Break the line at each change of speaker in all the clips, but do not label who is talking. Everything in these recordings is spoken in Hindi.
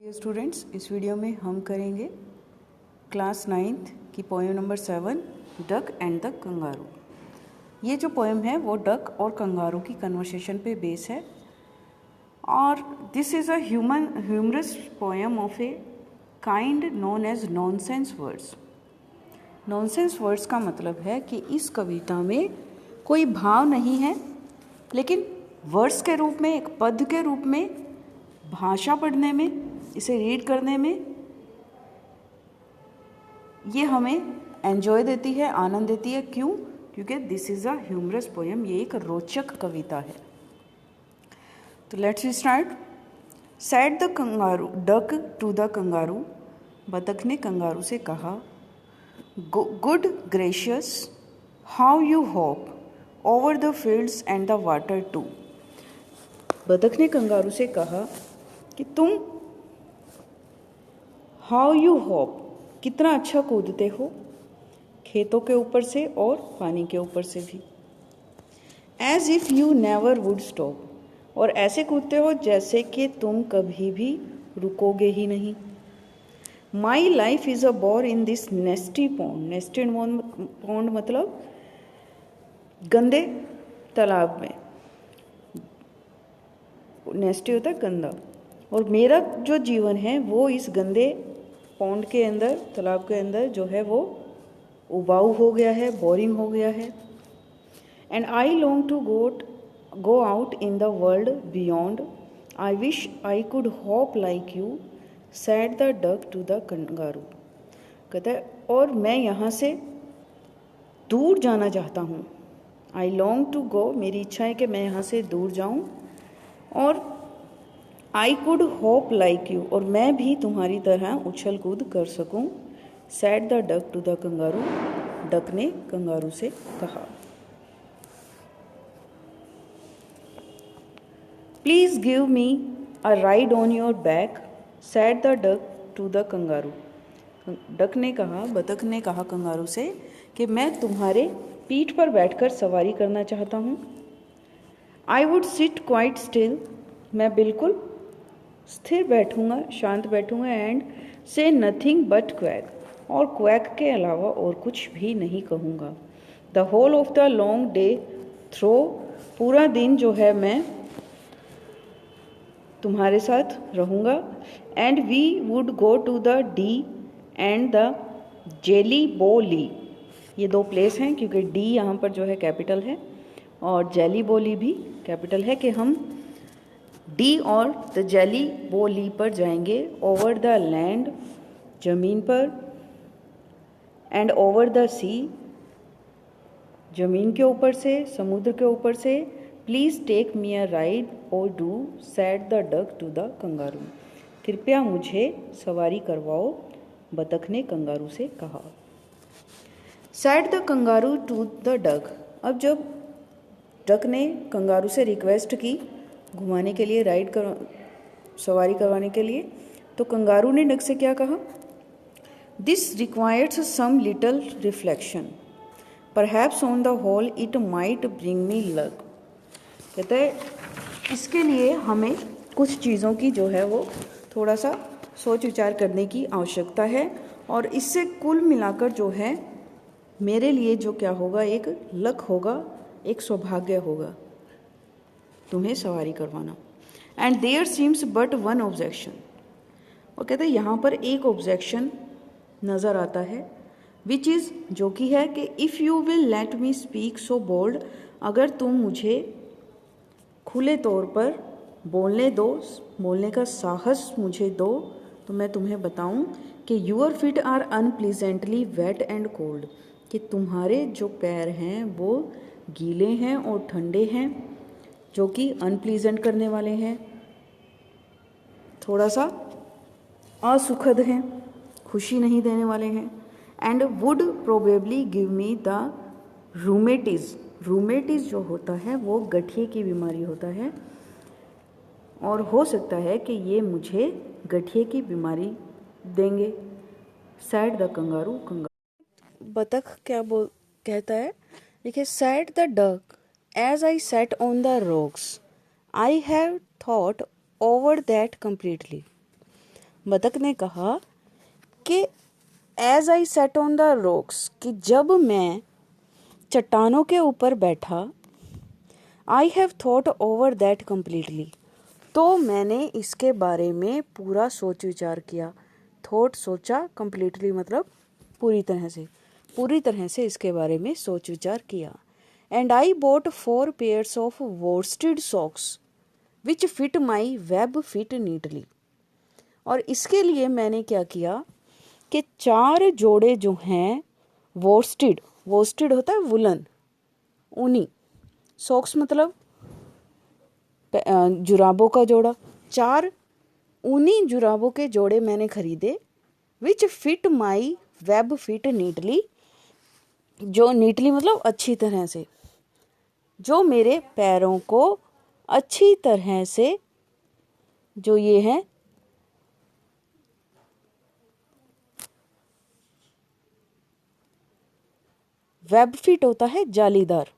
डियर स्टूडेंट्स, इस वीडियो में हम करेंगे क्लास 9th की poem number 7 duck and the kangaroo. ये जो पोएम है वो डक और कंगारू की कन्वर्सेशन पे बेस है और this is a humorous poem of a kind known as nonsense words. Nonsense words का मतलब है कि इस कविता में कोई भाव नहीं है, लेकिन वर्ड्स के रूप में, एक पद के रूप में, भाषा पढ़ने में, इसे रीड करने में ये हमें एंजॉय देती है, आनंद देती है। क्यों? क्योंकि this is a humorous poem, ये एक रोचक कविता है। तो let's start. Said the kangaroo duck to the kangaroo, बतख ने कंगारू से कहा, good gracious how you hop over the fields and the water too. बतख ने कंगारू से कहा कि तुम हाउ यू हॉप, कितना अच्छा कूदते हो, खेतों के ऊपर से और पानी के ऊपर से भी। As if you never would stop, और ऐसे कूदते हो जैसे कि तुम कभी भी रुकोगे ही नहीं। My life is a bore in this नेस्टी pond. Nested pond मतलब गंदे तालाब में, नेस्टी होता है गंदा, और मेरा जो जीवन है वो इस गंदे पॉन्ड के अंदर, तालाब के अंदर जो है वो उबाऊ हो गया है, बोरिंग हो गया है। And I long to go out in the world beyond, I wish I could hop like you, said the duck to the kangaroo. कहता है और मैं यहाँ से दूर जाना चाहता हूँ। आई लॉन्ग टू गो, मेरी इच्छा है कि मैं यहाँ से दूर जाऊँ, और I could hop like you, और मैं भी तुम्हारी तरह उछल कूद कर सकूं। Said the duck to the kangaroo, duck ने कंगारू से कहा। Please give me a ride on your back, said the duck to the kangaroo. Duck ने कहा, बतख ने कहा कंगारू से कि मैं तुम्हारे पीठ पर बैठकर सवारी करना चाहता हूँ। I would sit quite still, मैं बिल्कुल स्थिर बैठूंगा, शांत बैठूंगा। And say nothing but quack, और क्वैक के अलावा और कुछ भी नहीं कहूँगा। The whole of the long day through, पूरा दिन जो है मैं तुम्हारे साथ रहूँगा। And we would go to the Dee and the jelly Bolee, ये दो प्लेस हैं क्योंकि डी यहाँ पर जो है कैपिटल है और जेली बोली भी कैपिटल है, कि हम डी और द जेली बोली पर जाएंगे। ओवर द लैंड, जमीन पर, एंड ओवर द सी, जमीन के ऊपर से, समुद्र के ऊपर से। Please take me a ride और do, said the duck to the kangaroo, कृपया मुझे सवारी करवाओ, बतख ने कंगारू से कहा। Said the kangaroo to the duck, अब जब डक ने कंगारू से रिक्वेस्ट की घुमाने के लिए, सवारी करवाने के लिए, तो कंगारू ने डक से क्या कहा? This requires some little reflection, perhaps on the whole it might bring me luck. कहते हैं इसके लिए हमें कुछ चीज़ों की जो है वो थोड़ा सा सोच विचार करने की आवश्यकता है, और इससे कुल मिलाकर जो है मेरे लिए जो क्या होगा, एक लक होगा, एक सौभाग्य होगा तुम्हें सवारी करवाना। And there seems but one objection, और कहते हैं यहाँ पर एक ऑब्जेक्शन नज़र आता है, विच इज़, जो कि है कि if you will let me speak so bold, अगर तुम मुझे खुले तौर पर बोलने दो, बोलने का साहस मुझे दो, तो मैं तुम्हें बताऊं कि your feet are unpleasantly wet and cold, कि तुम्हारे जो पैर हैं वो गीले हैं और ठंडे हैं, जो कि अनप्लीजेंट करने वाले हैं, थोड़ा सा असुखद हैं, खुशी नहीं देने वाले हैं। And would probably give me the rheumatiz, rheumatiz जो होता है वो गठिए की बीमारी होता है, और हो सकता है कि ये मुझे गठिए की बीमारी देंगे। सैड द कंगारू, बतख क्या कहता है, देखिए, said the duck as I sat on the rocks, I have thought over that completely. बतख ने कहा कि as I sat on the rocks, कि जब मैं चट्टानों के ऊपर बैठा, I have thought over that completely, तो मैंने इसके बारे में पूरा सोच विचार किया। थॉट सोचा, कम्प्लीटली मतलब पूरी तरह से इसके बारे में सोच विचार किया। And I bought 4 pairs of worsted socks which fit my web feet neatly, और इसके लिए मैंने क्या किया कि 4 जोड़े जो हैं वोर्स्टेड होता है वुलन, ऊनी, सॉक्स मतलब जुराबों का जोड़ा, 4 ऊनी जुराबों के जोड़े मैंने खरीदे। Which fit my web feet neatly, जो नीटली मतलब अच्छी तरह से, जो मेरे पैरों को अच्छी तरह से, जो ये है वेब फिट होता है जालीदार,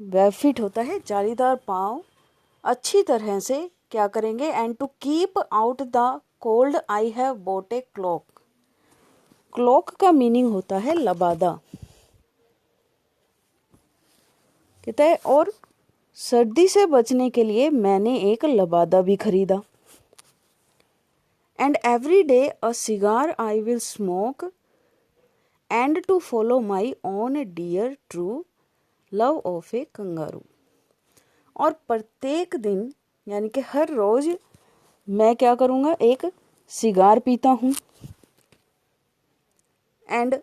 वेब फिट होता है जालीदार पाँव अच्छी तरह से क्या करेंगे। And to keep out the cold I have bought a cloak, cloak का मीनिंग होता है लबादा, कहता है, और सर्दी से बचने के लिए मैंने एक लबादा भी खरीदा। And every day a cigar I will smoke and to follow my own dear true love of a kangaroo, और प्रत्येक दिन यानी कि हर रोज मैं क्या करूँगा, एक सिगार पीता हूँ। And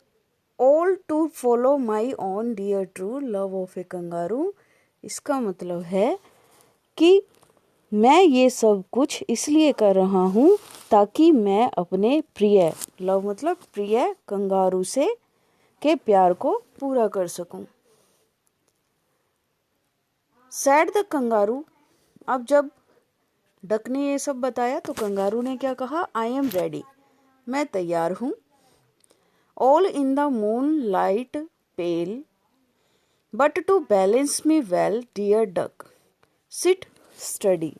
all to follow my own dear true love of a kangaroo, इसका मतलब है कि मैं ये सब कुछ इसलिए कर रहा हूँ ताकि मैं अपने प्रिय, लव मतलब प्रिय, कंगारू से के प्यार को पूरा कर सकूं। सैड द कंगारू, अब जब डक ने ये सब बताया तो कंगारू ने क्या कहा, आई एम रेडी, मैं तैयार हूँ। All in the moonlight pale but to balance me well dear duck sit steady,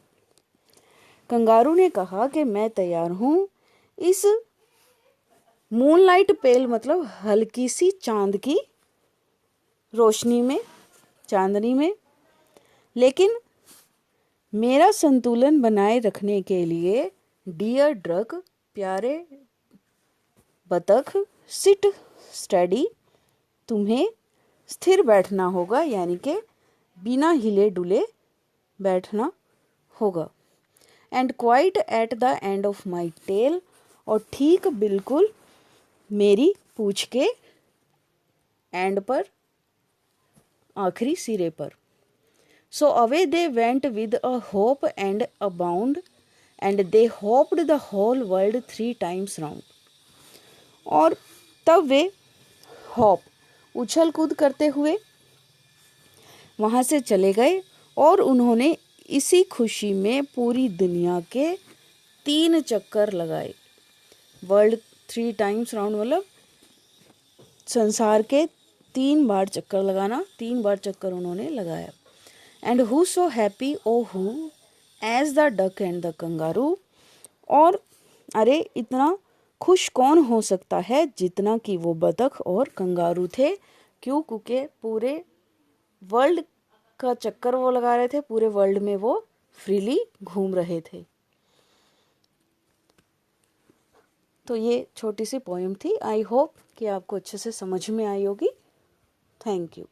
kangaroo ने कहा कि मैं तैयार हूँ इस मूनलाइट पेल मतलब हल्की सी चांद की रोशनी में, चांदनी में, लेकिन मेरा संतुलन बनाए रखने के लिए डियर डक, प्यारे बतख, सिट स्टडी, तुम्हें स्थिर बैठना होगा, यानी कि बिना हिले डुले बैठना होगा। And quite at the end of my tail, और ठीक बिल्कुल मेरी पूंछ के एंड पर, आखिरी सिरे पर। So away they went with a hop and a bound and they hopped the whole world 3 times round, और तब वे हॉप उछल कूद करते हुए वहाँ से चले गए, और उन्होंने इसी खुशी में पूरी दुनिया के 3 चक्कर लगाए। वर्ल्ड 3 times राउंड मतलब संसार के 3 बार चक्कर लगाना, 3 बार चक्कर उन्होंने लगाया। And who so happy oh who as the duck and the kangaroo, और अरे इतना खुश कौन हो सकता है जितना कि वो बतख और कंगारू थे। क्यों? क्योंकि पूरे वर्ल्ड का चक्कर वो लगा रहे थे, पूरे वर्ल्ड में वो फ्रीली घूम रहे थे। तो ये छोटी सी पोएम थी। आई होप कि आपको अच्छे से समझ में आई होगी। Thank you.